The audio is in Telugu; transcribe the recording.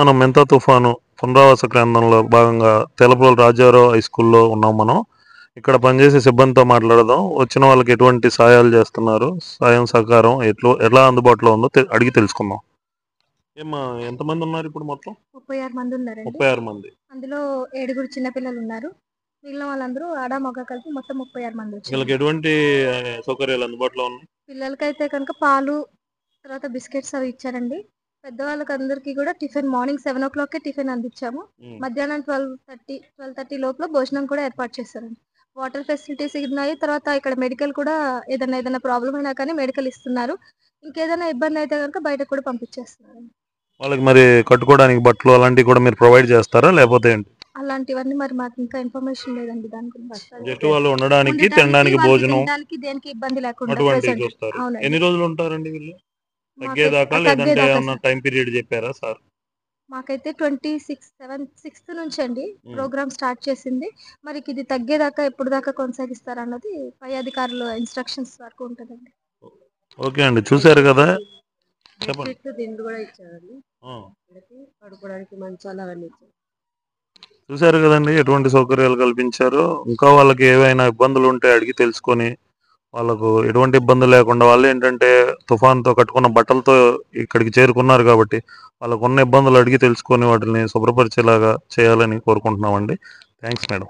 మనం మెంతా తుఫాను పునరావాస కేంద్రంలో భాగంగా తెలపూలు రాజారావు హై స్కూల్లో ఉన్నాం మనం. ఇక్కడ పనిచేసే సిబ్బందితో మాట్లాడదాం. వచ్చిన వాళ్ళకి ఎటువంటి సహాయాలు చేస్తున్నారు, సాయం సహకారం ఎలా అందుబాటులో ఉందో అడిగి తెలుసుకుందాం. ఏమ్మా, ఎంతమంది ఉన్నారు ఇప్పుడు మొత్తం? 36 మంది ఉన్నారండి. 36 మంది. అందులో 7 చిన్న పిల్లలు ఉన్నారు. మిగిలిన వాళ్ళందరూ ఆడ మగ కలిపి మొత్తం 36 మంది వచ్చారు. వీళ్ళకి ఎటువంటి సౌకర్యాలు అందుబాటులో ఉన్నాయి? పిల్లలకైతే కనుక పాలు, తర్వాత బిస్కెట్స్ అవి ఇచ్చారండి. పెద్దవాళ్ళకి అందరికీ కూడా టిఫిన్ మార్నింగ్ 7 o'clock టిఫిన్ అందించాము. మధ్యాహ్నం 12:30 లోపల భోజనం కూడా ఏర్పాటు చేశారండి. వాటర్ ఫెసిలిటీస్ ఉన్నాయి. తర్వాత ఇక్కడ మెడికల్ కూడా ఏదైనా ప్రాబ్లం అయినా కానీ మెడికల్ ఇస్తున్నారు. ఇంకేదైనా ఇబ్బంది అయితే కనుక బయటకు కూడా పంపించేస్తున్నారు. వాళ్ళకి మరి కట్టుకోవడానికి బట్టలు అలాంటివి కూడా మీరు ప్రొవైడ్ చేస్తారా, లేకపోతే ఏంటి? అలాంటివన్నీ మరి మాకు ఇంకా ఇన్ఫర్మేషన్ లేదండి దాని గురించి. జస్ట్ వాళ్ళు ఉండడానికి, తినడానికి, భోజనం దేనికి ఇబ్బంది లేకుండా అటువంటివి చూస్తారు. ఎన్ని రోజులు ఉంటారండి వీళ్ళు? తగ్గేదాకా లేదంటే ఏమన్నా టైం పీరియడ్ చెప్పారా సార్? మాకైతే 6th నుంచి అండి ప్రోగ్రామ్ స్టార్ట్ చేసింది. మరి ఇది తగ్గేదాకా ఎప్పుడు దాకా కొనసాగిస్తారు అన్నది పై అధికారుల ఇన్స్ట్రక్షన్స్ వరకు ఉంటుందండి. ఓకే అండి, చూసారు కదా. పడుకోవడానికి మంచాలు అవన్నీ చూసారు కదండి ఎటువంటి సౌకర్యాలు కల్పించారు. ఇంకా వాళ్ళకి ఏవైనా ఇబ్బందులు ఉంటే అడిగి తెలుసుకొని వాళ్ళకు ఎటువంటి ఇబ్బంది లేకుండా, వాళ్ళు ఏంటంటే తుఫాన్తో కట్టుకున్న బట్టలతో ఇక్కడికి చేరుకున్నారు కాబట్టి వాళ్ళకు ఉన్న ఇబ్బందులు అడిగి తెలుసుకొని వాటిని శుభ్రపరిచేలాగా చేయాలని కోరుకుంటున్నామండి. Thanks madam.